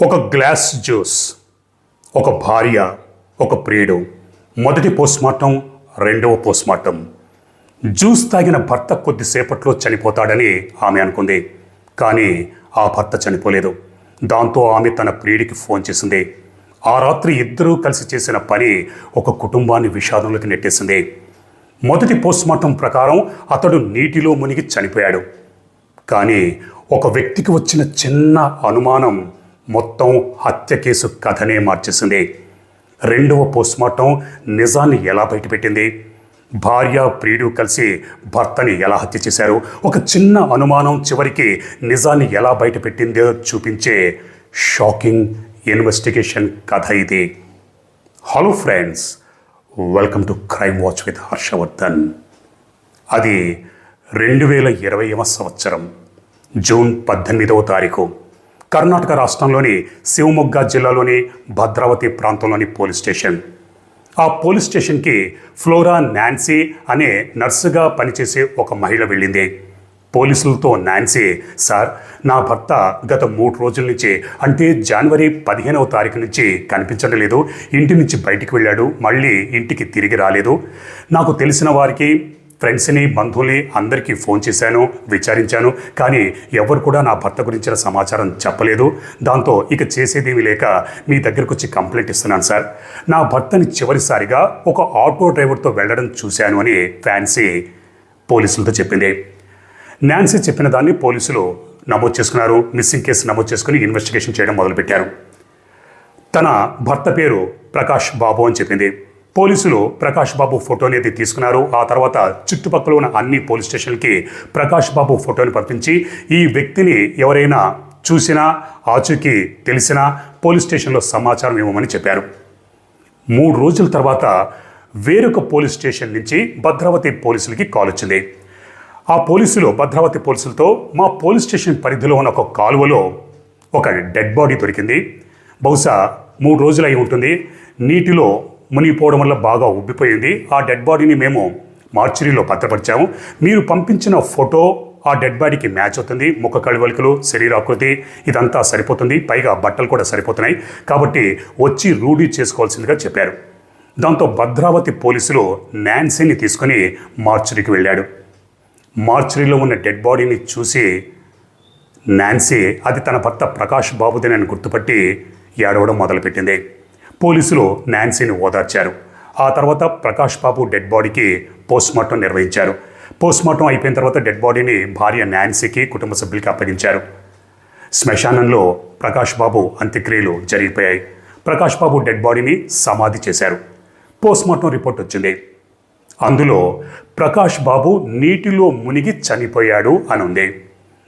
ఒక glass juice, ఒక భార్య, ఒక ప్రియుడు. మొదటి పోస్ట్మార్టం, రెండవ పోస్ట్మార్టం. జ్యూస్ తాగిన భర్త కొద్దిసేపట్లో చనిపోతాడని ఆమె అనుకుంది. కానీ ఆ భర్త చనిపోలేదు. దాంతో ఆమె తన ప్రియుడికి ఫోన్ చేసింది. ఆ రాత్రి ఇద్దరూ కలిసి చేసిన పని ఒక కుటుంబాన్ని విషాదంలోకి నెట్టేసింది. మొదటి పోస్ట్మార్టం ప్రకారం అతడు నీటిలో మునిగి చనిపోయాడు. కానీ ఒక వ్యక్తికి వచ్చిన చిన్న అనుమానం మొత్తం హత్య కేసు కథనే మార్చేసింది. రెండవ పోస్ట్మార్టం నిజాన్ని ఎలా బయటపెట్టింది? భార్య, ప్రియుడు కలిసి భర్తని ఎలా హత్య చేశారు? ఒక చిన్న అనుమానం చివరికి నిజాన్ని ఎలా బయటపెట్టిందో చూపించే షాకింగ్ ఇన్వెస్టిగేషన్ కథ ఇది. Hello friends, welcome to crime watch with Harshavardhan. అది 2020వ సంవత్సరం జూన్ 18వ తారీఖు. కర్ణాటక రాష్ట్రంలోని శివమొగ్గ జిల్లాలోని భద్రావతి ప్రాంతంలోని పోలీస్ స్టేషన్. ఆ పోలీస్ స్టేషన్కి ఫ్లోరా నాన్సీ అనే నర్సుగా పనిచేసే ఒక మహిళ వెళ్ళింది. పోలీసులతో నాన్సీ, సార్, నా భర్త గత 3 రోజుల నుంచి, అంటే జనవరి 15వ తారీఖు నుంచి కనిపించడం లేదు. ఇంటి నుంచి బయటికి వెళ్ళాడు, మళ్ళీ ఇంటికి తిరిగి రాలేదు. నాకు తెలిసిన వారికి, ఫ్రెండ్స్ని, బంధువుల్ని అందరికీ ఫోన్ చేశాను, విచారించాను. కానీ ఎవరు కూడా నా భర్త గురించిన సమాచారం చెప్పలేదు. దాంతో ఇక చేసేదేమీ లేక మీ దగ్గరకు వచ్చి కంప్లైంట్ ఇస్తున్నాను సార్. నా భర్తని చివరిసారిగా ఒక ఆటో డ్రైవర్తో వెళ్ళడం చూశాను అని ఫ్యాన్సీ పోలీసులతో చెప్పింది. నాన్సీ చెప్పిన దాన్ని పోలీసులు నమోదు చేసుకున్నారు. మిస్సింగ్ కేసు నమోదు చేసుకుని ఇన్వెస్టిగేషన్ చేయడం మొదలుపెట్టారు. తన భర్త పేరు ప్రకాష్ బాబు అని చెప్పింది. పోలీసులు ప్రకాష్ బాబు ఫోటోని తీసుకున్నారు. ఆ తర్వాత చుట్టుపక్కల ఉన్న అన్ని పోలీస్ స్టేషన్లకి ప్రకాష్ బాబు ఫోటోని పంపించి, ఈ వ్యక్తిని ఎవరైనా చూసినా, ఆచూకీ తెలిసినా పోలీస్ స్టేషన్లో సమాచారం ఇవ్వమని చెప్పారు. 3 రోజుల తర్వాత వేరొక పోలీస్ స్టేషన్ నుంచి భద్రావతి పోలీసులకి కాల్ వచ్చింది. ఆ పోలీసులు భద్రావతి పోలీసులతో, మా పోలీస్ స్టేషన్ పరిధిలో ఉన్న ఒక కాలువలో ఒక డెడ్ బాడీ దొరికింది. బహుశా 3 రోజులు అయి ఉంటుంది. నీటిలో మునిగిపోవడం వల్ల బాగా ఉబ్బిపోయింది. ఆ డెడ్ బాడీని మేము మార్చురీలో భద్రపరిచాము. మీరు పంపించిన ఫోటో ఆ డెడ్ బాడీకి మ్యాచ్ అవుతుంది. ముఖ కళవలికలు, శరీరాకృతి ఇదంతా సరిపోతుంది. పైగా బట్టలు కూడా సరిపోతున్నాయి. కాబట్టి వచ్చి రూఢీ చేసుకోవాల్సిందిగా చెప్పారు. దాంతో భద్రావతి పోలీసులు నాన్సీని తీసుకుని మార్చురీకి వెళ్ళాడు. మార్చురీలో ఉన్న డెడ్ బాడీని చూసి నాన్సీ అది తన భర్త ప్రకాష్ బాబుదేనని గుర్తుపట్టి ఏడవడం మొదలుపెట్టింది. పోలీసులు నాన్సీని ఓదార్చారు. ఆ తర్వాత ప్రకాష్ బాబు డెడ్ బాడీకి పోస్ట్మార్టం నిర్వహించారు. పోస్ట్మార్టం అయిపోయిన తర్వాత డెడ్ బాడీని భార్య నాన్సీకి, కుటుంబ సభ్యులకి అప్పగించారు. శ్మశానంలో ప్రకాష్ బాబు అంత్యక్రియలు జరిగిపోయాయి. ప్రకాష్ బాబు డెడ్ బాడీని సమాధి చేశారు. పోస్ట్మార్టం రిపోర్ట్ వచ్చింది. అందులో ప్రకాష్ బాబు నీటిలో మునిగి చనిపోయాడు అని ఉంది.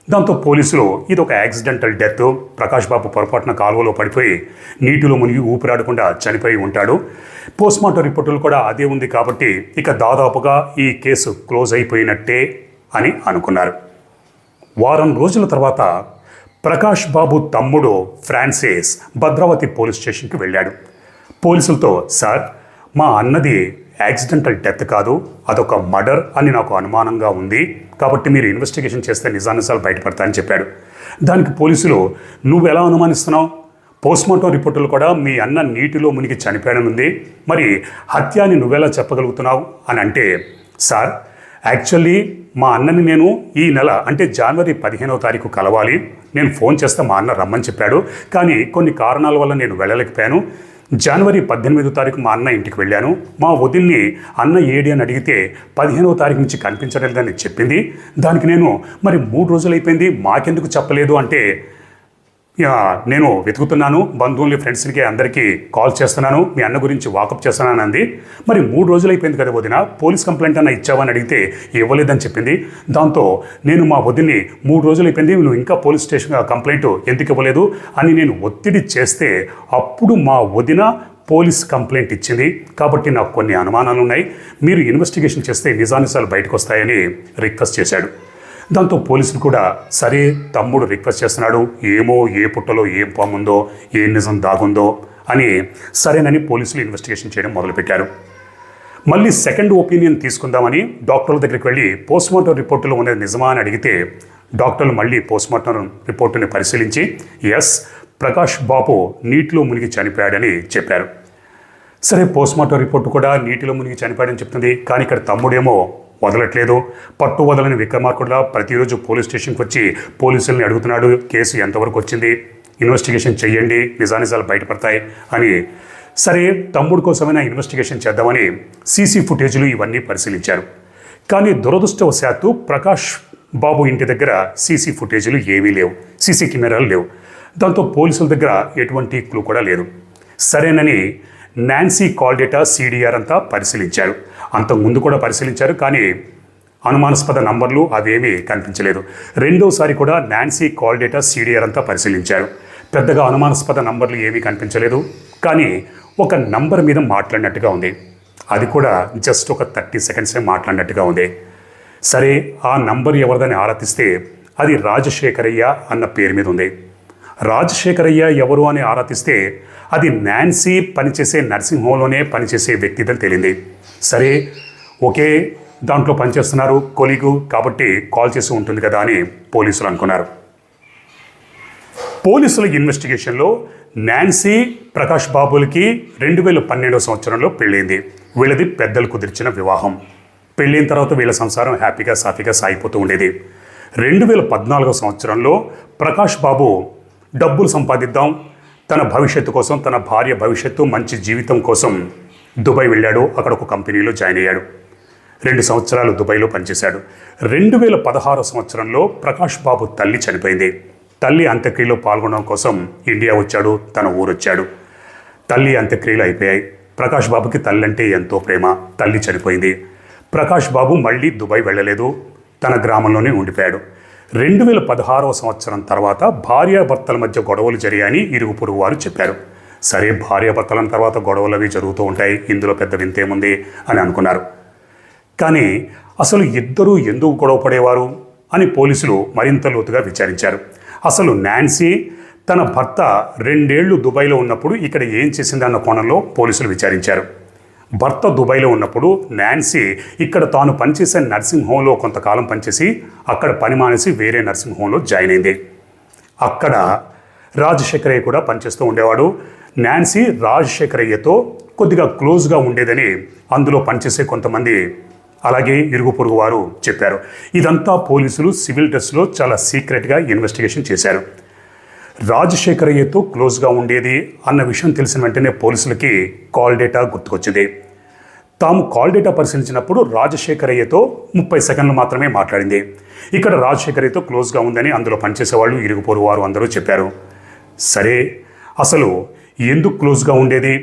దాంతో పోలీసులు ఇది ఒక యాక్సిడెంటల్ డెత్, ప్రకాష్ బాబు పొరపాటున కాలువలో పడిపోయి నీటిలో మునిగి ఊపిరాడకుండా చనిపోయి ఉంటాడు. పోస్ట్మార్టం రిపోర్టులు కూడా అదే ఉంది కాబట్టి ఇక దాదాపుగా ఈ కేసు క్లోజ్ అయిపోయినట్టే అని అనుకున్నారు. వారం రోజుల తర్వాత ప్రకాష్ బాబు తమ్ముడు ఫ్రాన్సిస్ భద్రావతి పోలీస్ స్టేషన్కి వెళ్ళాడు. పోలీసులతో, సార్, మా అన్నది యాక్సిడెంటల్ డెత్ కాదు, అదొక మర్డర్ అని నాకు అనుమానంగా ఉంది. కాబట్టి మీరు ఇన్వెస్టిగేషన్ చేస్తే నిజానిజాలు బయటపడతాయని చెప్పాడు. దానికి పోలీసులు, నువ్వు ఎలా అనుమానిస్తున్నావు? పోస్ట్మార్టం రిపోర్టులు కూడా మీ అన్న నీటిలో మునిగి చనిపోయాడనుంది. మరి హత్య అని నువ్వెలా చెప్పగలుగుతున్నావు అని అంటే, సార్, యాక్చువల్లీ మా అన్నని నేను ఈ నెల, అంటే జనవరి 15వ తారీఖు కలవాలి. నేను ఫోన్ చేస్తే మా అన్న రమ్మని చెప్పాడు. కానీ కొన్ని కారణాల వల్ల నేను వెళ్ళలేకపోయాను. జనవరి 18వ తారీఖు మా అన్న ఇంటికి వెళ్ళాను. మా వదిన్ని అన్న ఏడి అని అడిగితే 15వ తారీఖు నుంచి కనిపించడం లేదని చెప్పింది. దానికి నేను, మరి 3 రోజులు అయిపోయింది, మాకెందుకు చెప్పలేదు అంటే, నేను వెతుకుతున్నాను, బంధువుల్ని, ఫ్రెండ్స్కి అందరికీ కాల్ చేస్తున్నాను, మీ అన్న గురించి వాకప్ చేస్తున్నాను అంది. మరి 3 రోజులు అయిపోయింది కదా వదిన, పోలీస్ కంప్లైంట్ అన్న ఇచ్చావని అడిగితే ఇవ్వలేదని చెప్పింది. దాంతో నేను మా వదిన్ని 3 రోజులు అయిపోయింది, నువ్వు ఇంకా పోలీస్ స్టేషన్ కంప్లైంట్ ఎందుకు ఇవ్వలేదు అని నేను ఒత్తిడి చేస్తే అప్పుడు మా వదిన పోలీస్ కంప్లైంట్ ఇచ్చింది. కాబట్టి నాకు కొన్ని అనుమానాలు ఉన్నాయి, మీరు ఇన్వెస్టిగేషన్ చేస్తే నిజానిజాలు బయటకు వస్తాయని రిక్వెస్ట్ చేశాడు. దాంతో పోలీసులు కూడా, సరే, తమ్ముడు రిక్వెస్ట్ చేస్తున్నాడు, ఏమో ఏ పుట్టలో ఏం పాముందో, ఏ నిజం దాగుందో అని సరేనని పోలీసులు ఇన్వెస్టిగేషన్ చేయడం మొదలుపెట్టారు. మళ్ళీ సెకండ్ ఒపీనియన్ తీసుకుందామని డాక్టర్ల దగ్గరికి వెళ్ళి పోస్ట్మార్టం రిపోర్టులో ఉన్నది నిజమా అని అడిగితే డాక్టర్లు మళ్ళీ పోస్ట్మార్టం రిపోర్టుని పరిశీలించి, ఎస్, ప్రకాష్ బాబు నీటిలో మునిగి చనిపోయాడని చెప్పారు. సరే, పోస్ట్మార్టం రిపోర్టు కూడా నీటిలో మునిగి చనిపోయాడని చెప్తుంది. కానీ ఇక్కడ తమ్ముడేమో వదలట్లేదు. పట్టు వదలని విక్రమార్కుడులా ప్రతిరోజు పోలీస్ స్టేషన్కి వచ్చి పోలీసుల్ని అడుగుతున్నాడు, కేసు ఎంతవరకు వచ్చింది, ఇన్వెస్టిగేషన్ చెయ్యండి, నిజానిజాలు బయటపడతాయి అని. సరే, తమ్ముడు కోసమైనా ఇన్వెస్టిగేషన్ చేద్దామని సీసీ ఫుటేజ్లు ఇవన్నీ పరిశీలించారు. కానీ దురదృష్టవశాత్తు ప్రకాష్ బాబు ఇంటి దగ్గర సీసీ ఫుటేజ్లు ఏవీ లేవు, సీసీ కెమెరాలు లేవు. దాంతో పోలీసుల దగ్గర ఎటువంటి క్లూ కూడా లేదు. సరేనని నాన్సీ కాల్ డేటా CDR అంతా పరిశీలించారు. అంతకుముందు కూడా పరిశీలించారు, కానీ అనుమానాస్పద నంబర్లు అవేమీ కనిపించలేదు. రెండోసారి కూడా నాన్సీ కాల్ డేటా CDR అంతా పరిశీలించారు. పెద్దగా అనుమానాస్పద నంబర్లు ఏమీ కనిపించలేదు. కానీ ఒక నంబర్ మీద మాట్లాడినట్టుగా ఉంది. అది కూడా జస్ట్ ఒక 30 సెకండ్సే మాట్లాడినట్టుగా ఉంది. సరే, ఆ నంబర్ ఎవరిదని ఆరాధిస్తే అది రాజశేఖరయ్య అన్న పేరు మీద ఉంది. రాజశేఖరయ్య ఎవరు అని ఆరాధిస్తే అది నాన్సీ పనిచేసే నర్సింగ్ హోంలోనే పనిచేసే వ్యక్తిదని తేలింది. సరే, ఒకే దాంట్లో పనిచేస్తున్నారు, కొలీగు కాబట్టి కాల్ చేసి ఉంటుంది కదా అని పోలీసులు అనుకున్నారు. పోలీసుల ఇన్వెస్టిగేషన్లో నాన్సీ ప్రకాష్ బాబులకి 2012 సంవత్సరంలో పెళ్ళైంది. వీళ్ళది పెద్దలు కుదిర్చిన వివాహం. పెళ్ళైన తర్వాత వీళ్ళ సంసారం హ్యాపీగా సాఫీగా సాగిపోతూ ఉండేది. 2014 సంవత్సరంలో ప్రకాష్ బాబు డబ్బులు సంపాదిద్దాం, తన భవిష్యత్తు కోసం, తన భార్య భవిష్యత్తు, మంచి జీవితం కోసం దుబాయ్ వెళ్ళాడు. అక్కడ ఒక కంపెనీలో జాయిన్ అయ్యాడు. 2 సంవత్సరాలు దుబాయ్లో పనిచేశాడు. 2016 సంవత్సరంలో ప్రకాష్ బాబు తల్లి చనిపోయింది. తల్లి అంత్యక్రియలో పాల్గొనడం కోసం ఇండియా వచ్చాడు, తన ఊరు వచ్చాడు. తల్లి అంత్యక్రియలు అయిపోయాయి. ప్రకాష్ బాబుకి తల్లి అంటే ఎంతో ప్రేమ. తల్లి చనిపోయింది. ప్రకాష్ బాబు మళ్ళీ దుబాయ్ వెళ్ళలేదు, తన గ్రామంలోనే ఉండిపోయాడు. 2016 సంవత్సరం తర్వాత భార్యాభర్తల మధ్య గొడవలు జరిగాయని ఇరుగు పొరుగు వారు చెప్పారు. సరే, భార్యాభర్తల తర్వాత గొడవలు అవి జరుగుతూ ఉంటాయి, ఇందులో పెద్ద వింతేముంది అని అనుకున్నారు. కానీ అసలు ఇద్దరూ ఎందుకు గొడవ పడేవారు అని పోలీసులు మరింత లోతుగా విచారించారు. అసలు నాన్సీ తన భర్త 2 ఏళ్లు దుబాయ్లో ఉన్నప్పుడు ఇక్కడ ఏం చేసిందన్న కోణంలో పోలీసులు విచారించారు. భర్త దుబాయ్లో ఉన్నప్పుడు నాన్సీ ఇక్కడ తాను పనిచేసే నర్సింగ్ హోంలో కొంతకాలం పనిచేసి అక్కడ పని మానేసి వేరే నర్సింగ్ హోంలో జాయిన్ అయింది. అక్కడ రాజశేఖరయ్య కూడా పనిచేస్తూ ఉండేవాడు. నాన్సీ రాజశేఖరయ్యతో కొద్దిగా క్లోజ్గా ఉండేదని అందులో పనిచేసే కొంతమంది అలాగే ఇరుగు పొరుగు వారు చెప్పారు. ఇదంతా పోలీసులు సివిల్ డ్రెస్లో చాలా సీక్రెట్గా ఇన్వెస్టిగేషన్ చేశారు. రాజశేఖరయ్యతో క్లోజ్గా ఉండేది అన్న విషయం తెలిసిన వెంటనే పోలీసులకి కాల్ డేటా గుర్తుకొచ్చింది. తాము కాల్ డేటా పరిశీలించినప్పుడు రాజశేఖరయ్యతో 30 సెకండ్లు మాత్రమే మాట్లాడింది. ఇక్కడ రాజశేఖరయ్యతో క్లోజ్గా ఉందని అందులో పనిచేసేవాళ్ళు ఇరుగు పొరుగు వారు అందరూ చెప్పారు. సరే, అసలు ఎందుకు క్లోజ్గా ఉండేది?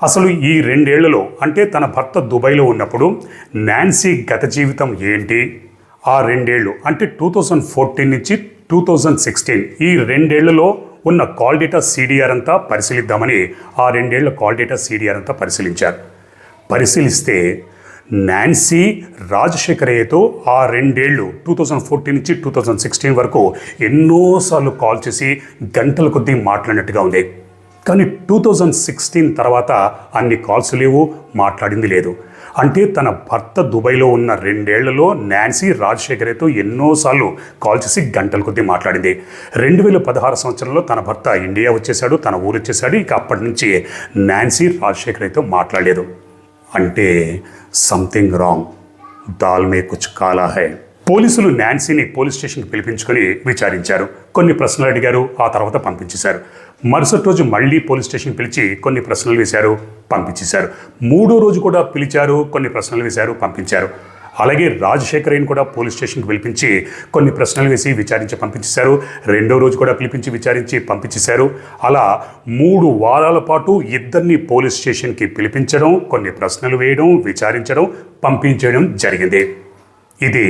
అసలు ఈ 2 ఏళ్లలో అంటే తన భర్త దుబాయ్లో ఉన్నప్పుడు నాన్సీ గత జీవితం ఏంటి? ఆ 2 ఏళ్ళు అంటే 2014 నుంచి 2016 ఈ 2 ఏళ్లలో ఉన్న కాల్ డేటా CDR అంతా పరిశీలిద్దామని ఆ 2 ఏళ్ల కాల్ డేటా CDR అంతా పరిశీలించారు. పరిశీలిస్తే నాన్సీ రాజశేఖరయ్యతో ఆ 2 ఏళ్ళు 2014 నుంచి 2016 వరకు ఎన్నోసార్లు కాల్ చేసి గంటల కొద్దీ మాట్లాడినట్టుగా ఉంది. కానీ 2016 తర్వాత అన్ని కాల్స్ లేవు, మాట్లాడింది లేదు. అంటే తన భర్త దుబాయ్లో ఉన్న 2 ఏళ్లలో నాన్సీ రాజశేఖరయ్యతో ఎన్నోసార్లు కాల్ చేసి గంటల కొద్దీ మాట్లాడింది. 2016 సంవత్సరంలో తన భర్త ఇండియా వచ్చేసాడు, తన ఊరు వచ్చేసాడు. ఇక అప్పటి నుంచి నాన్సీ రాజశేఖరయ్యతో మాట్లాడలేదు. అంటే సంథింగ్ రాంగ్, దాల్ మే కుచ్ కాలా హై. పోలీసులు నాన్సీని పోలీస్ స్టేషన్కి పిలిపించుకొని విచారించారు. కొన్ని ప్రశ్నలు అడిగారు, ఆ తర్వాత పంపించేశారు. మరుసటి రోజు మళ్ళీ పోలీస్ స్టేషన్ పిలిచి కొన్ని ప్రశ్నలు వేశారు, పంపించేశారు. 3వ రోజు కూడా పిలిచారు, కొన్ని ప్రశ్నలు వేశారు, పంపించారు. అలాగే రాజశేఖరయ్యను కూడా పోలీస్ స్టేషన్కి పిలిపించి కొన్ని ప్రశ్నలు వేసి విచారించి పంపించేశారు. 2వ రోజు కూడా పిలిపించి విచారించి పంపించేశారు. అలా 3 వారాల పాటు ఇద్దరిని పోలీస్ స్టేషన్కి పిలిపించడం, కొన్ని ప్రశ్నలు వేయడం, విచారించడం, పంపించడం జరిగింది. ఇది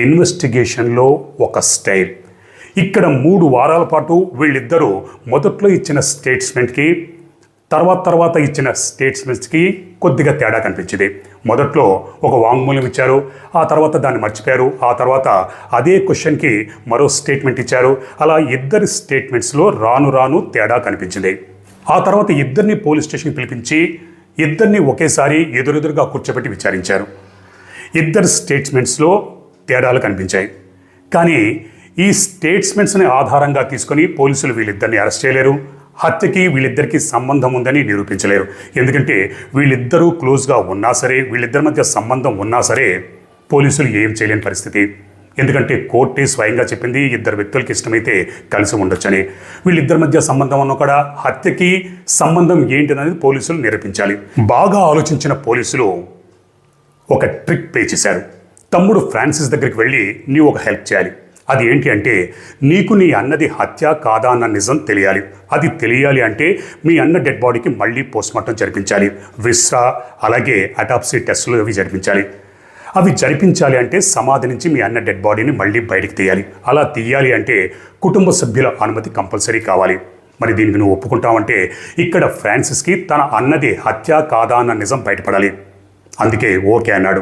ఇన్వెస్టిగేషన్లో ఒక స్టైల్. ఇక్కడ 3 వారాల పాటు వీళ్ళిద్దరూ మొదట్లో ఇచ్చిన స్టేట్మెంట్కి తర్వాత ఇచ్చిన స్టేట్మెంట్స్కి కొద్దిగా తేడా కనిపించింది. మొదట్లో ఒక వాంగ్మూలం ఇచ్చారు, ఆ తర్వాత దాన్ని మర్చిపోయారు, ఆ తర్వాత అదే క్వశ్చన్కి మరో స్టేట్మెంట్ ఇచ్చారు. అలా ఇద్దరి స్టేట్మెంట్స్లో రాను తేడా కనిపించింది. ఆ తర్వాత ఇద్దరిని పోలీస్ స్టేషన్కి పిలిపించి ఇద్దరిని ఒకేసారి ఎదురెదురుగా కూర్చోబెట్టి విచారించారు. ఇద్దరు స్టేట్మెంట్స్లో తేడాలు కనిపించాయి. కానీ ఈ స్టేట్మెంట్స్ని ఆధారంగా తీసుకొని పోలీసులు వీళ్ళిద్దరిని అరెస్ట్ చేయలేరు. హత్యకి వీళ్ళిద్దరికీ సంబంధం ఉందని నిరూపించలేరు. ఎందుకంటే వీళ్ళిద్దరూ క్లోజ్గా ఉన్నా సరే, వీళ్ళిద్దరి మధ్య సంబంధం ఉన్నా సరే పోలీసులు ఏం చేయలేని పరిస్థితి. ఎందుకంటే కోర్టే స్వయంగా చెప్పింది ఇద్దరు వ్యక్తులకి ఇష్టమైతే కలిసి ఉండొచ్చని. వీళ్ళిద్దరి మధ్య సంబంధం అన్న కూడా హత్యకి సంబంధం ఏంటనేది పోలీసులు నిరూపించాలి. బాగా ఆలోచించిన పోలీసులు ఒక ట్రిక్ పే చేశారు. తమ్ముడు ఫ్రాన్సిస్ దగ్గరికి వెళ్ళి నీవు ఒక హెల్ప్ చేయాలి. అది ఏంటి అంటే, నీకు నీ అన్నది హత్య కాదా అన్న నిజం తెలియాలి. అది తెలియాలి అంటే మీ అన్న డెడ్ బాడీకి మళ్ళీ పోస్ట్మార్టం జరిపించాలి. విస్రా అలాగే అటాప్సీ టెస్టులు అవి జరిపించాలి. అవి జరిపించాలి అంటే సమాధి నుంచి మీ అన్న డెడ్ బాడీని మళ్ళీ బయటికి తీయాలి. అలా తీయాలి అంటే కుటుంబ సభ్యుల అనుమతి కంపల్సరీ కావాలి. మరి దీనికి నువ్వు ఒప్పుకుంటావంటే ఇక్కడ ఫ్రాన్సిస్కి తన అన్నది హత్య కాదా అన్న నిజం బయటపడాలి. అందుకే ఓకే అన్నాడు.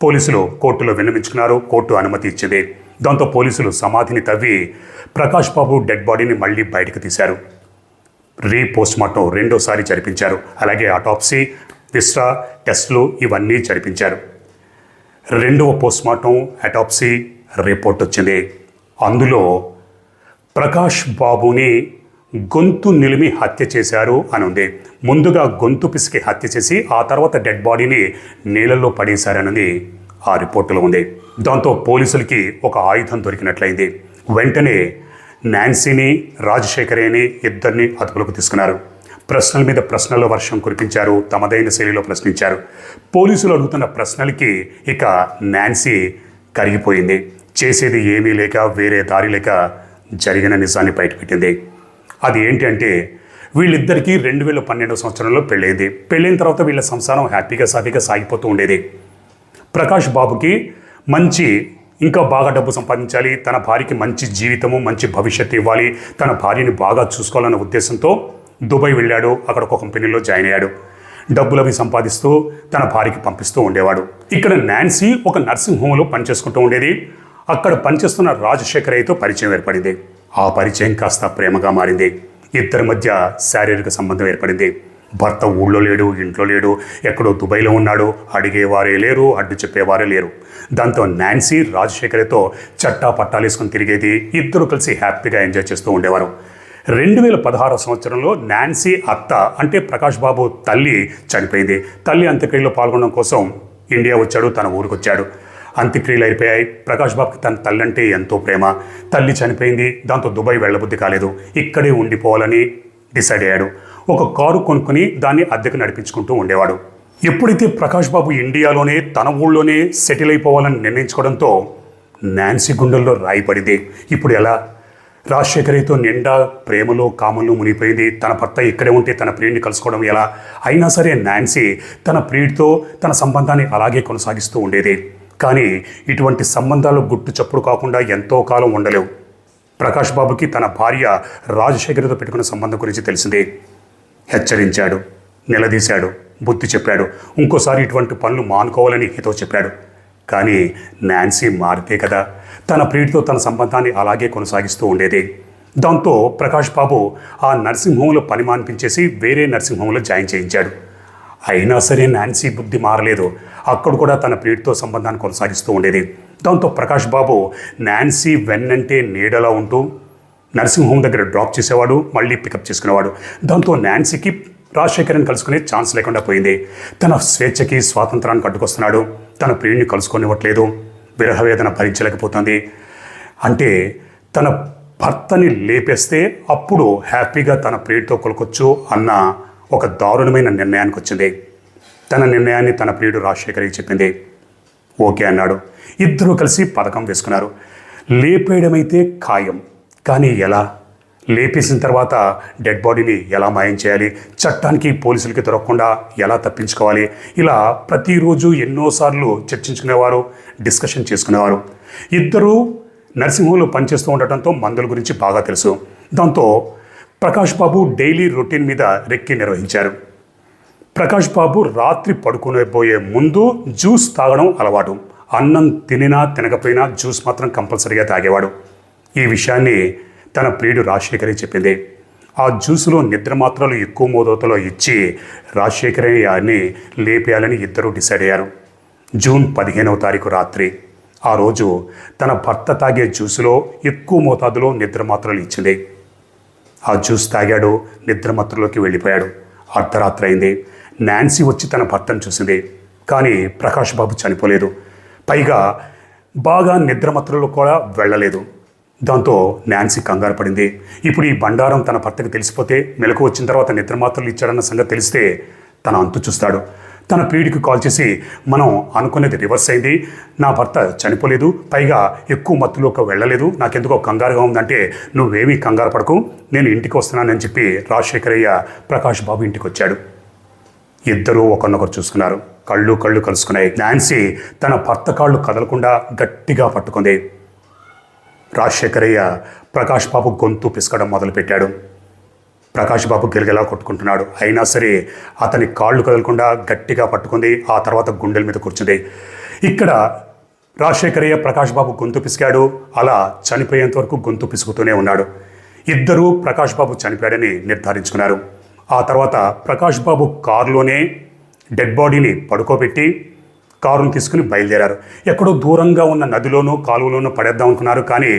పోలీసులు కోర్టులో విన్నవించుకున్నారు. కోర్టు అనుమతి ఇచ్చింది. దాంతో పోలీసులు సమాధిని తవ్వి ప్రకాష్ బాబు డెడ్ బాడీని మళ్ళీ బయటకు తీశారు. పోస్ట్మార్టం రెండోసారి జరిపించారు. అలాగే అటాప్సీ, విస్రా టెస్టులు ఇవన్నీ జరిపించారు. రెండవ పోస్ట్మార్టం అటాప్సీ రిపోర్ట్ వచ్చింది. అందులో ప్రకాష్ బాబుని గొంతు నిలిమి హత్య చేశారు అని ఉంది. ముందుగా గొంతు పిసికి హత్య చేసి ఆ తర్వాత డెడ్ బాడీని నీళ్ళల్లో పడేశారన్నది ఆ రిపోర్టులో ఉంది. దాంతో పోలీసులకి ఒక ఆయుధం దొరికినట్లయింది. వెంటనే నాన్సీని, రాజశేఖరేని ఇద్దరిని అదుపులోకి తీసుకున్నారు. ప్రశ్నల మీద ప్రశ్నల వర్షం కురిపించారు. తమదైన శైలిలో ప్రశ్నించారు. పోలీసులు అడుగుతున్న ప్రశ్నలకి ఇక నాన్సీ కరిగిపోయింది. చేసేది ఏమీ లేక వేరే దారి లేక జరిగిన నిజాన్ని బయటపెట్టింది. అది ఏంటి అంటే, వీళ్ళిద్దరికీ 2012 సంవత్సరంలో పెళ్ళైంది. పెళ్ళైన తర్వాత వీళ్ళ సంసారం హ్యాపీగా సాఫీగా సాగిపోతూ ఉండేది. ప్రకాష్ బాబుకి ఇంకా బాగా డబ్బు సంపాదించాలి, తన భార్యకి మంచి జీవితము, మంచి భవిష్యత్తు ఇవ్వాలి, తన భార్యని బాగా చూసుకోవాలన్న ఉద్దేశంతో దుబాయ్ వెళ్ళాడు. అక్కడ ఒక కంపెనీలో జాయిన్ అయ్యాడు. డబ్బులు అవి సంపాదిస్తూ తన భార్యకి పంపిస్తూ ఉండేవాడు. ఇక్కడ నాన్సీ ఒక నర్సింగ్ హోమ్లో పనిచేసుకుంటూ ఉండేది. అక్కడ పనిచేస్తున్న రాజశేఖరయ్యతో పరిచయం ఏర్పడింది. ఆ పరిచయం కాస్త ప్రేమగా మారింది. ఇద్దరి మధ్య శారీరక సంబంధం ఏర్పడింది. భర్త ఊళ్ళో లేడు, ఇంట్లో లేడు, ఎక్కడో దుబాయ్లో ఉన్నాడు. అడిగేవారే లేరు, అడ్డు చెప్పేవారే లేరు. దాంతో నాన్సీ రాజశేఖర్తో చట్టా పట్టాలేసుకొని తిరిగేది. ఇద్దరు కలిసి హ్యాపీగా ఎంజాయ్ చేస్తూ ఉండేవారు. 2016 సంవత్సరంలో నాన్సీ అత్త అంటే ప్రకాష్ బాబు తల్లి చనిపోయింది. తల్లి అంత్యక్రియలో పాల్గొనడం కోసం ఇండియా వచ్చాడు, తన ఊరికి వచ్చాడు. అంత్యక్రియలు అయిపోయాయి. ప్రకాష్ బాబుకి తన తల్లి అంటే ఎంతో ప్రేమ. తల్లి చనిపోయింది. దాంతో దుబాయ్ వెళ్ళబుద్ధి కాలేదు. ఇక్కడే ఉండిపోవాలని డిసైడ్ అయ్యాడు. ఒక కారు కొనుక్కుని దాన్ని అద్దెకు నడిపించుకుంటూ ఉండేవాడు. ఎప్పుడైతే ప్రకాష్ బాబు ఇండియాలోనే తన ఊళ్ళోనే సెటిల్ అయిపోవాలని నిర్ణయించుకోవడంతో నాన్సీ గుండెల్లో రాయిపడింది. ఇప్పుడు ఎలా? రాజశేఖర్తో నిండా ప్రేమలో కామంలో మునిగిపోయింది. తన భర్త ఇక్కడే ఉంటే తన ప్రియుడిని కలుసుకోవడం ఎలా? అయినా సరే నాన్సీ తన ప్రియుడితో తన సంబంధాన్ని అలాగే కొనసాగిస్తూ ఉండేది. కానీ ఇటువంటి సంబంధాలు గుట్టు చప్పుడు కాకుండా ఎంతో కాలం ఉండలేవు. ప్రకాష్ బాబుకి తన భార్య రాజశేఖర్తో పెట్టుకున్న సంబంధం గురించి తెలిసిందే. హెచ్చరించాడు, నిలదీశాడు, బుద్ధి చెప్పాడు. ఇంకోసారి ఇటువంటి పనులు మానుకోవాలని హితో చెప్పాడు. కానీ నాన్సీ మారితే కదా తన ప్రియుడితో తన సంబంధాన్ని అలాగే కొనసాగిస్తూ ఉండేది. దాంతో ప్రకాష్ బాబు ఆ నర్సింగ్ హోమ్లో పని మాన్పించేసి వేరే నర్సింగ్ హోమ్లో జాయిన్ చేయించాడు. అయినా సరే నాన్సీ బుద్ధి మారలేదు. అక్కడ కూడా తన ప్రియుడితో సంబంధాన్ని కొనసాగిస్తూ ఉండేది. దాంతో ప్రకాష్ బాబు నాన్సీ వెన్నంటే నీడలా ఉంటూ నర్సింగ్ హోమ్ దగ్గర డ్రాప్ చేసేవాడు, మళ్ళీ పికప్ చేసుకునేవాడు. దాంతో నాన్సీకి రాజశేఖర్ని కలుసుకునే ఛాన్స్ లేకుండా పోయింది. తన స్వేచ్ఛకి స్వాతంత్రానికి అడ్డుకొస్తున్నాడు. తన ప్రియుడిని కలుసుకొనివ్వట్లేదు. విరహవేదన భరించలేకపోతుంది. అంటే తన భర్తని లేపేస్తే అప్పుడు హ్యాపీగా తన ప్రియుడితో కొలుకొచ్చు అన్న ఒక దారుణమైన నిర్ణయానికి వచ్చింది. తన నిర్ణయాన్ని తన ప్రియుడు రాజశేఖర్కి చెప్పింది. ఓకే అన్నాడు. ఇద్దరూ కలిసి పథకం వేసుకున్నారు. లేపేయడమైతే ఖాయం, కానీ ఎలా? లేపేసిన తర్వాత డెడ్ బాడీని ఎలా మాయం చేయాలి? చట్టానికి పోలీసులకి దొరకకుండా ఎలా తప్పించుకోవాలి? ఇలా ప్రతిరోజు ఎన్నోసార్లు చర్చించుకునేవారు, డిస్కషన్ చేసుకునేవారు. ఇద్దరూ నర్సింగ్ హోమ్లో పనిచేస్తూ ఉండటంతో మందుల గురించి బాగా తెలుసు. దాంతో ప్రకాష్ బాబు డైలీ రొటీన్ మీద రెక్కి నిర్వహించారు. ప్రకాష్ బాబు రాత్రి పడుకునేపోయే ముందు జ్యూస్ తాగడం అలవాటు. అన్నం తినినా తినకపోయినా జ్యూస్ మాత్రం కంపల్సరీగా తాగేవాడు. ఈ విషయాన్ని తన ప్రియుడు రాజశేఖర్కి చెప్పింది. ఆ జ్యూసులో నిద్ర మాత్రలు ఎక్కువ మోతాదులో ఇచ్చి రాజశేఖర్ని లేపేయాలని ఇద్దరూ డిసైడ్ అయ్యారు. జూన్ 15వ తారీఖు రాత్రి ఆ రోజు తన భర్త తాగే జ్యూసులో ఎక్కువ మోతాదులో నిద్ర మాత్రలు ఇచ్చింది. ఆ జ్యూస్ తాగాడు, నిద్రమత్తులోకి వెళ్ళిపోయాడు. అర్ధరాత్రి అయింది. నాన్సీ వచ్చి తన భర్తను చూసింది. కానీ ప్రకాష్ బాబు చనిపోలేదు. పైగా బాగా నిద్రమత్తులో కూడా వెళ్ళలేదు. దాంతో నాన్సీ కంగారు పడింది. ఇప్పుడు ఈ బండారం తన భర్తకు తెలిసిపోతే, మెలకు వచ్చిన తర్వాత నిద్రమాత్రలు ఇచ్చాడన్న సంగతి తెలిస్తే తన అంతు చూస్తాడు. తన ప్రియుడికి కాల్ చేసి, మనం అనుకునేది రివర్స్ అయింది, నా భర్త చనిపోలేదు, పైగా ఎక్కువ మత్తులోకి వెళ్ళలేదు, నాకెందుకో కంగారుగా ఉందంటే, నువ్వేమీ కంగారు పడకు, నేను ఇంటికి వస్తున్నానని చెప్పి రాజశేఖరయ్య ప్రకాష్ బాబు ఇంటికి వచ్చాడు. ఇద్దరూ ఒకరినొకరు చూసుకున్నారు. కళ్ళు కలుసుకున్నాయి. నాన్సీ తన భర్త కాళ్ళు కదలకుండా గట్టిగా పట్టుకుంది. రాజశేఖరయ్య ప్రకాష్ బాబు గొంతు పిసకడం మొదలుపెట్టాడు. ప్రకాష్ బాబు గిలగిలా కొట్టుకుంటున్నాడు. అయినా సరే అతని కాళ్ళు కదలకుండా గట్టిగా పట్టుకుంది. ఆ తర్వాత గుండెల మీద కూర్చుంది. ఇక్కడ రాజశేఖరయ్య ప్రకాష్ బాబు గొంతు పిసికాడు. అలా చనిపోయేంత వరకు గొంతు పిసుకుతూనే ఉన్నాడు. ఇద్దరూ ప్రకాష్ బాబు చనిపోయాడని నిర్ధారించుకున్నారు. ఆ తర్వాత ప్రకాష్ బాబు కారులోనే డెడ్ బాడీని పడుకోబెట్టి కారును తీసుకుని బయలుదేరారు. ఎక్కడో దూరంగా ఉన్న నదిలోనూ కాలువలోనూ పడేద్దాం అనుకున్నారు. కానీ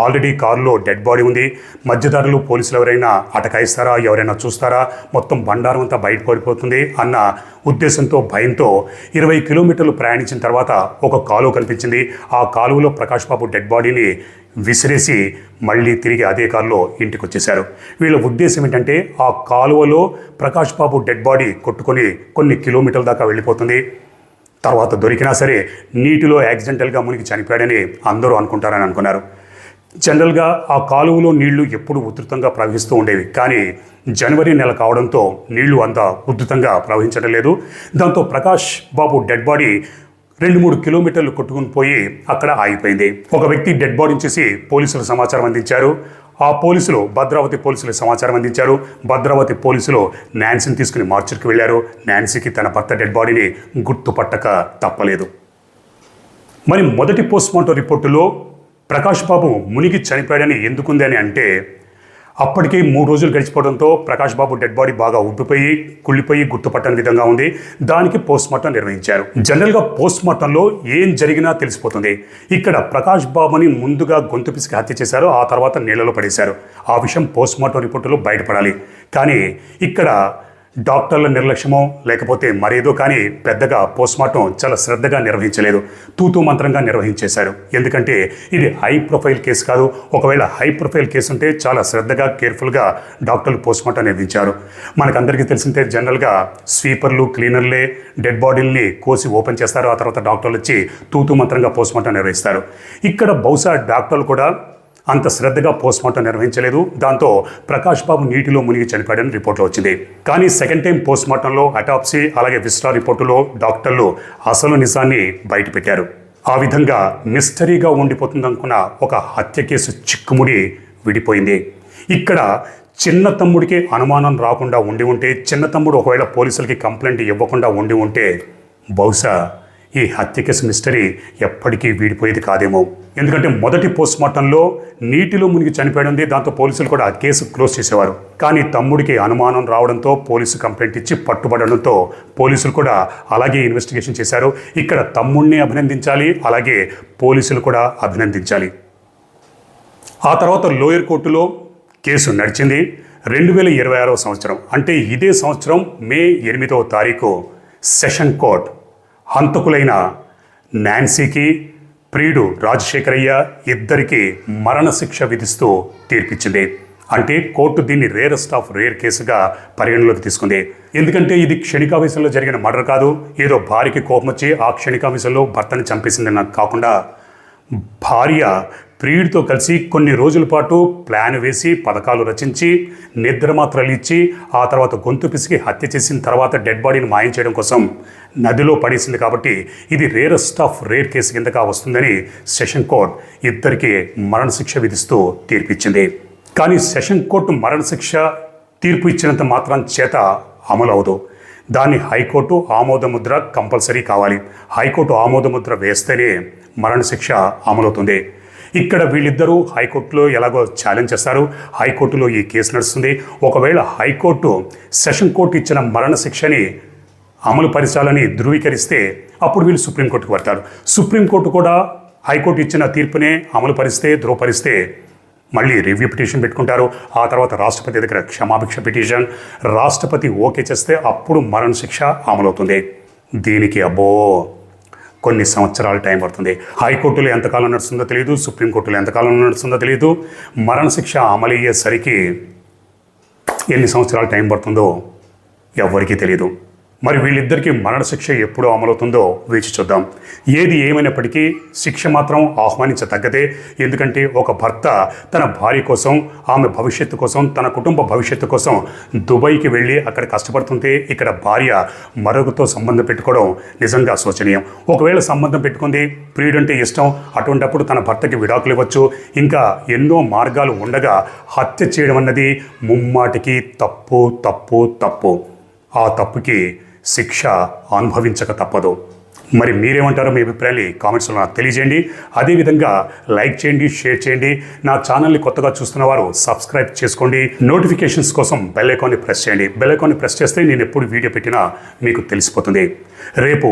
ఆల్రెడీ కారులో డెడ్ బాడీ ఉంది. మధ్యదారులు పోలీసులు ఎవరైనా అటకాయిస్తారా, ఎవరైనా చూస్తారా, మొత్తం బండారం అంతా బయట పడిపోతుంది అన్న ఉద్దేశంతో, భయంతో 20 కిలోమీటర్లు ప్రయాణించిన తర్వాత ఒక కాలువ కనిపించింది. ఆ కాలువలో ప్రకాష్ బాబు డెడ్ బాడీని విసిరేసి మళ్ళీ తిరిగి అదే కారులో ఇంటికి వచ్చేశారు. వీళ్ళ ఉద్దేశం ఏంటంటే, ఆ కాలువలో ప్రకాష్ బాబు డెడ్ బాడీ కొట్టుకొని కొన్ని కిలోమీటర్ల దాకా వెళ్ళిపోతుంది, తర్వాత దొరికినా సరే నీటిలో యాక్సిడెంటల్గా మునిగి చనిపోయాడని అందరూ అనుకుంటారని అనుకున్నారు. జనరల్గా ఆ కాలువలో నీళ్లు ఎప్పుడు ఉధృతంగా ప్రవహిస్తూ ఉండేవి. కానీ జనవరి నెల కావడంతో నీళ్లు అంత ఉధృతంగా ప్రవహించడం లేదు. దాంతో ప్రకాష్ బాబు డెడ్ బాడీ 2-3 కిలోమీటర్లు కొట్టుకుని పోయి అక్కడ ఆగిపోయింది. ఒక వ్యక్తి డెడ్ బాడీని చూసి పోలీసులకు సమాచారం అందించారు. ఆ పోలీసులు భద్రావతి పోలీసులకు సమాచారం అందించారు. భద్రావతి పోలీసులు నాన్సీని తీసుకుని మార్చురికి వెళ్ళారు. నాన్సీకి తన భర్త డెడ్ బాడీని గుర్తుపట్టక తప్పలేదు. మరి మొదటి పోస్ట్మార్టం రిపోర్టులో ప్రకాష్ బాబు మునిగి చనిపోయాడని ఎందుకుంది అని అంటే, అప్పటికే 3 రోజులు గడిచిపోవడంతో ప్రకాష్ బాబు డెడ్ బాడీ బాగా ఉబ్బిపోయి కుళ్ళిపోయి గుర్తుపట్టని విధంగా ఉంది. దానికి పోస్ట్మార్టం నిర్వహించారు. జనరల్గా పోస్ట్మార్టంలో ఏం జరిగినా తెలిసిపోతుంది. ఇక్కడ ప్రకాష్ బాబుని ముందుగా గొంతు పిసికి హత్య చేశారు, ఆ తర్వాత నీళ్లలో పడేశారు. ఆ విషయం పోస్ట్మార్టం రిపోర్టులో బయటపడాలి. కానీ ఇక్కడ డాక్టర్ల నిర్లక్ష్యమో లేకపోతే మరేదో కానీ పెద్దగా పోస్ట్మార్టం చాలా శ్రద్ధగా నిర్వహించలేదు. తూతూ మంత్రంగా నిర్వహించేశారు. ఎందుకంటే ఇది హై ప్రొఫైల్ కేసు కాదు. ఒకవేళ హై ప్రొఫైల్ కేసు ఉంటే చాలా శ్రద్ధగా కేర్ఫుల్గా డాక్టర్లు పోస్ట్మార్టం నిర్వహించారు. మనకందరికీ తెలిసిందే, జనరల్గా స్వీపర్లు క్లీనర్లే డెడ్ బాడీల్ని కోసి ఓపెన్ చేస్తారు. ఆ తర్వాత డాక్టర్లు వచ్చి తూతూ మంత్రంగా పోస్ట్మార్టం నిర్వహిస్తారు. ఇక్కడ బహుశా డాక్టర్లు కూడా అంత శ్రద్ధగా పోస్ట్మార్టం నిర్వహించలేదు. దాంతో ప్రకాష్ బాబు నీటిలో మునిగి చనిపోయాడని రిపోర్ట్లో వచ్చింది. కానీ సెకండ్ టైం పోస్ట్మార్టంలో అటాప్సీ అలాగే విస్టా రిపోర్టులో డాక్టర్లు అసలు నిజాన్ని బయటపెట్టారు. ఆ విధంగా మిస్టరీగా ఉండిపోతుందనుకున్న ఒక హత్య కేసు చిక్కుముడి విడిపోయింది. ఇక్కడ చిన్న తమ్ముడికి అనుమానం రాకుండా ఉండి ఉంటే, చిన్న తమ్ముడు ఒకవేళ పోలీసులకి కంప్లైంట్ ఇవ్వకుండా ఉండి ఉంటే బహుశా ఈ హత్య కేసు మిస్టరీ ఎప్పటికీ వీడిపోయేది కాదేమో. ఎందుకంటే మొదటి పోస్ట్మార్టంలో నీటిలో మునిగి చనిపోయింది. దాంతో పోలీసులు కూడా ఆ కేసు క్లోజ్ చేసేవారు. కానీ తమ్ముడికి అనుమానం రావడంతో పోలీసు కంప్లైంట్ ఇచ్చి పట్టుబడడంతో పోలీసులు కూడా అలాగే ఇన్వెస్టిగేషన్ చేశారు. ఇక్కడ తమ్ముడిని అభినందించాలి, అలాగే పోలీసులు కూడా అభినందించాలి. ఆ తర్వాత లోయర్ కోర్టులో కేసు నడిచింది. 2026వ సంవత్సరం అంటే ఇదే సంవత్సరం మే 8వ తారీఖు సెషన్ కోర్ట్ హంతకులైన నాన్సీకి ప్రియుడు రాజశేఖరయ్య ఇద్దరికి మరణశిక్ష విధిస్తూ తీర్పిచ్చింది. అంటే కోర్టు దీన్ని రేరెస్ట్ ఆఫ్ రేర్ కేసుగా పరిగణలోకి తీసుకుంది. ఎందుకంటే ఇది క్షణికావేశంలో జరిగిన మర్డర్ కాదు. ఏదో భార్యకి కోపం వచ్చి ఆ క్షణికావేశంలో భర్తని చంపేసిందని కాకుండా, భార్య ప్రియుడితో కలిసి కొన్ని రోజుల పాటు ప్లాన్ వేసి పథకాలు రచించి నిద్రమాత్రలు ఇచ్చి ఆ తర్వాత గొంతు పిసికి హత్య చేసిన తర్వాత డెడ్ బాడీని మాయం చేయడం కోసం నదిలో పడేసింది. కాబట్టి ఇది రేరెస్ట్ ఆఫ్ రేర్ కేసు కిందగా వస్తుందని సెషన్ కోర్ట్ ఇద్దరికి మరణశిక్ష విధిస్తూ తీర్పిచ్చింది. కానీ సెషన్ కోర్టు మరణశిక్ష తీర్పు ఇచ్చినంత మాత్రం చేత అమలు అవదు. దాన్ని హైకోర్టు ఆమోదముద్ర కంపల్సరీ కావాలి. హైకోర్టు ఆమోదముద్ర వేస్తేనే మరణశిక్ష అమలవుతుంది. ఇక్కడ వీళ్ళిద్దరూ హైకోర్టులో ఎలాగో ఛాలెంజ్ చేస్తారు. హైకోర్టులో ఈ కేసు నడుస్తుంది. ఒకవేళ హైకోర్టు సెషన్ కోర్టు ఇచ్చిన మరణశిక్షని అమలు పరచాలని ధృవీకరిస్తే అప్పుడు వీళ్ళు సుప్రీంకోర్టుకు పడతారు. సుప్రీంకోర్టు కూడా హైకోర్టు ఇచ్చిన తీర్పునే అమలు పరిస్తే ధృవపరిస్తే మళ్ళీ రివ్యూ పిటిషన్ పెట్టుకుంటారు. ఆ తర్వాత రాష్ట్రపతి దగ్గర క్షమాభిక్ష పిటిషన్. రాష్ట్రపతి ఓకే చేస్తే అప్పుడు మరణశిక్ష అమలవుతుంది. దీనికి కొన్ని సంవత్సరాల టైం పడుతుంది. హైకోర్టులో ఎంతకాలం నడుస్తుందో తెలియదు, సుప్రీంకోర్టులో ఎంతకాలం నడుస్తుందో తెలియదు. మరణశిక్ష అమలయ్యేసరికి ఎన్ని సంవత్సరాల టైం పడుతుందో ఎవ్వరికీ తెలియదు. మరి వీళ్ళిద్దరికీ మరణశిక్ష ఎప్పుడు అమలవుతుందో వేచి చూద్దాం. ఏది ఏమైనప్పటికీ శిక్ష మాత్రం ఆహ్వానించదగ్గదే. ఎందుకంటే ఒక భర్త తన భార్య కోసం, ఆమె భవిష్యత్తు కోసం, తన కుటుంబ భవిష్యత్తు కోసం దుబాయ్కి వెళ్ళి అక్కడ కష్టపడుతుంటే ఇక్కడ భార్య మరొకతో సంబంధం పెట్టుకోవడం నిజంగా శోచనీయం. ఒకవేళ సంబంధం పెట్టుకుంది, ప్రియుడంటే ఇష్టం, అటువంటప్పుడు తన భర్తకి విడాకులు ఇవ్వచ్చు. ఇంకా ఎన్నో మార్గాలు ఉండగా హత్య చేయడం అన్నది ముమ్మాటికి తప్పు తప్పు తప్పు. ఆ తప్పుకి శిక్ష అనుభవించక తప్పదు. మరి మీరేమంటారో మీ అభిప్రాయాన్ని కామెంట్స్లో నాకు తెలియజేయండి. అదేవిధంగా లైక్ చేయండి, షేర్ చేయండి. నా ఛానల్ని కొత్తగా చూస్తున్న వారు సబ్స్క్రైబ్ చేసుకోండి. నోటిఫికేషన్స్ కోసం బెల్ ఐకాన్ని ప్రెస్ చేయండి. బెల్ ఐకాన్ని ప్రెస్ చేస్తే నేను ఎప్పుడు వీడియో పెట్టినా మీకు తెలిసిపోతుంది. రేపు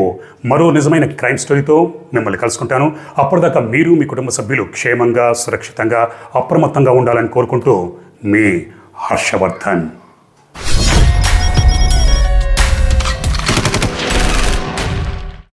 మరో నిజమైన క్రైమ్ స్టోరీతో మిమ్మల్ని కలుసుకుంటాను. అప్పటిదాకా మీరు, మీ కుటుంబ సభ్యులు క్షేమంగా, సురక్షితంగా, అప్రమత్తంగా ఉండాలని కోరుకుంటూ మీ హర్షవర్ధన్.